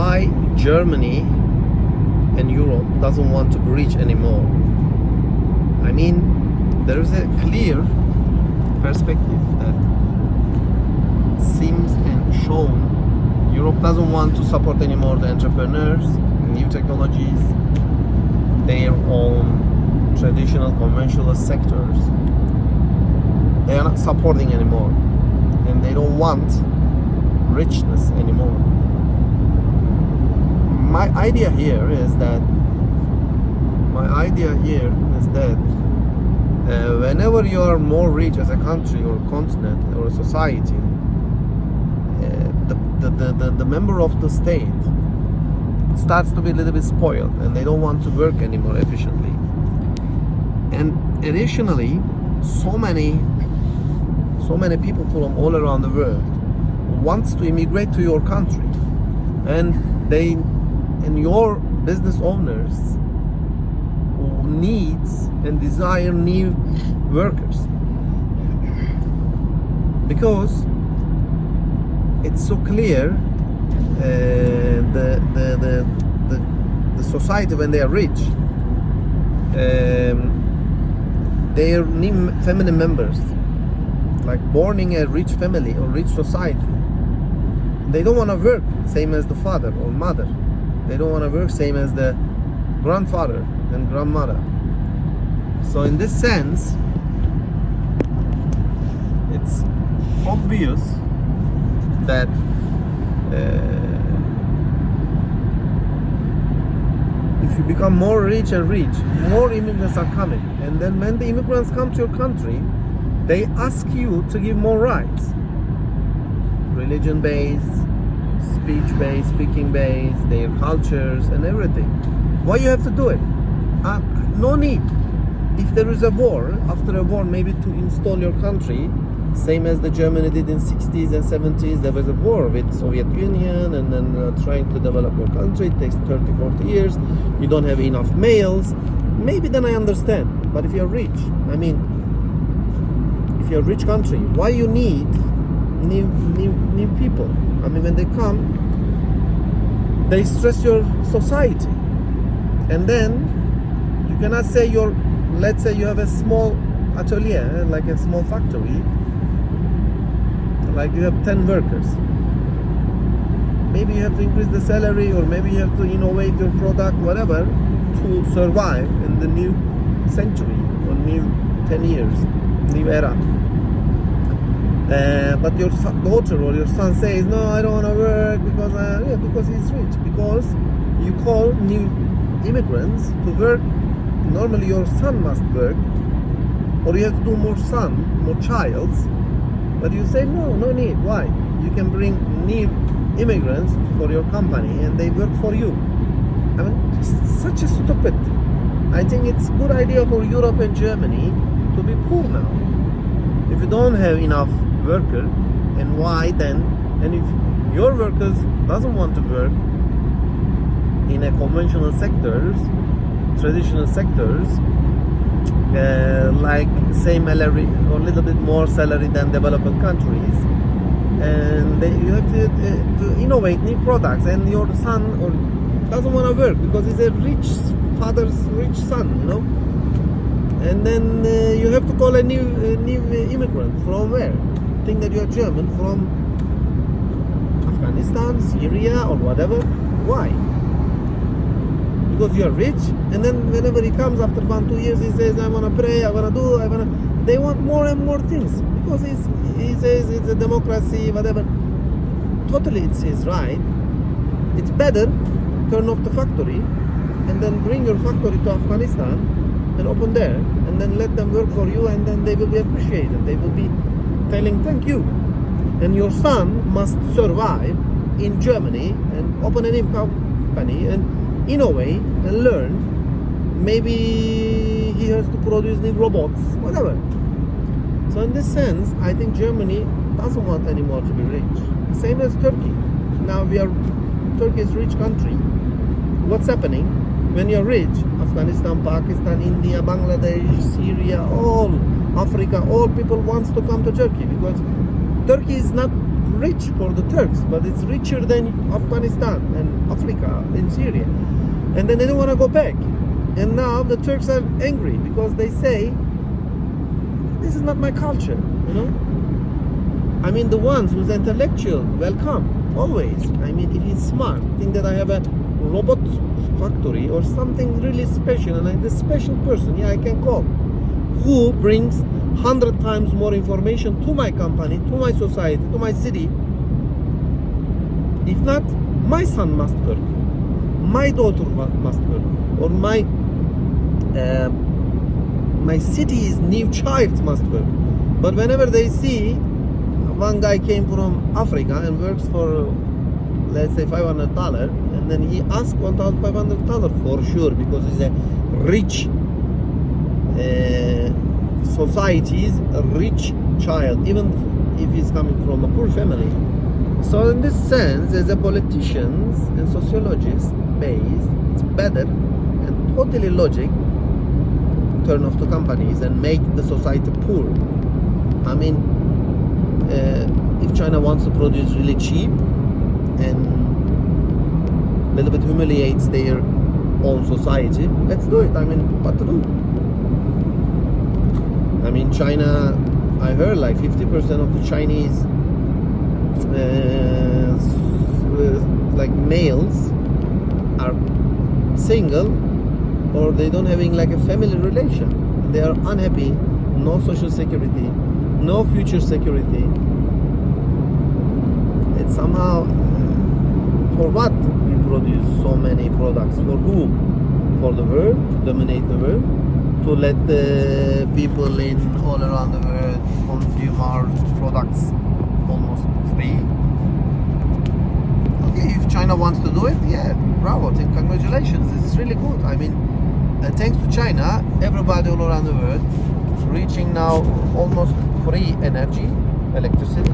why Germany and Europe doesn't want to be rich anymore. I mean, there is a clear perspective that seems and shown. Europe doesn't want to support anymore the entrepreneurs, new technologies, their own traditional conventional sectors. They are not supporting anymore, and they don't want richness anymore. My idea here is that whenever you are more rich as a country or a continent or a society, the member of the state starts to be a little bit spoiled, and they don't want to work anymore efficiently. And additionally, so many people from all around the world wants to immigrate to your country, and your business owners needs and desire new workers, because it's so clear the society, when they are rich, their new family members, like born in a rich family or rich society, they don't want to work same as the father or mother. They don't want to work same as the grandfather and grandmother. So in this sense, it's obvious that if you become more rich and rich, more immigrants are coming. And then when the immigrants come to your country, they ask you to give more rights. Religion-based, speech-based, speaking-based, their cultures and everything. Why you have to do it? No need. If there is a war, after a war, maybe to install your country, same as the Germany did in 60s and 70s, there was a war with Soviet Union, and then trying to develop your country, it takes 30, 40 years, you don't have enough males, maybe then I understand. But if you're rich, I mean, if you're a rich country, why you need new people? I mean, when they come, they stress your society. And then you cannot say let's say you have a small atelier, like a small factory, like you have 10 workers. Maybe you have to increase the salary, or maybe you have to innovate your product, whatever, to survive in the new century or new 10 years, new era. But your daughter or your son says, no, I don't want to work because he's rich. Because you call new immigrants to work. Normally your son must work, or you have to do more childs. But you say, no need. Why? You can bring new immigrants for your company and they work for you. I mean, it's such a stupid. I think it's a good idea for Europe and Germany to be poor now. If you don't have enough worker, and why then? And if your workers doesn't want to work in a conventional sectors, traditional sectors, like same salary or a little bit more salary than developing countries, and you have to innovate new products, and your son or doesn't want to work because he's a rich father's rich son, and then you have to call a new immigrant from where? Think that you are German, from Afghanistan, Syria, or whatever. Why? Because you are rich, and then whenever he comes after 1-2 years, he says, I want to pray, I want to do, they want more and more things, because he says it's a democracy, whatever. Totally, it's his right. It's better turn off the factory and then bring your factory to Afghanistan and open there, and then let them work for you, and then they will be appreciated. They will be telling thank you. And your son must survive in Germany and open an company and innovate and learn. Maybe he has to produce new robots, whatever. So in this sense, I think Germany doesn't want anymore to be rich. Same as Turkey. Now Turkey is a rich country. What's happening? When you're rich, Afghanistan, Pakistan, India, Bangladesh, Syria, all Africa, all people wants to come to Turkey, because Turkey is not rich for the Turks, but it's richer than Afghanistan and Africa and Syria. And then they don't want to go back. And now the Turks are angry because they say, this is not my culture, you know. I mean, the ones who's intellectual, welcome, always. I mean, if he's smart, think that I have a robot factory or something really special, and I'm the special person, yeah, I can call, who brings 100 times more information to my company, to my society, to my city. If not, my son must work, my daughter must work, or my city's new child must work. But whenever they see one guy came from Africa and works for, let's say, $500, and then he asks $1,500 for sure, because he's a rich society's rich child, even if he's coming from a poor family. So in this sense, as a politicians and sociologists base, it's better and totally logic turn off the companies and make the society poor. I mean, if China wants to produce really cheap and a little bit humiliates their own society, let's do it. I mean, what to do? I mean, China, I heard like 50% of the Chinese like males are single, or they don't having like a family relation. They are unhappy, no social security, no future security. It's somehow, for what we produce so many products? For who? For the world, to dominate the world, to let the people in all around the world consume our products almost free. Okay, if China wants to do it, yeah, bravo, congratulations, it's really good. I mean, thanks to China, everybody all around the world reaching now almost free energy, electricity.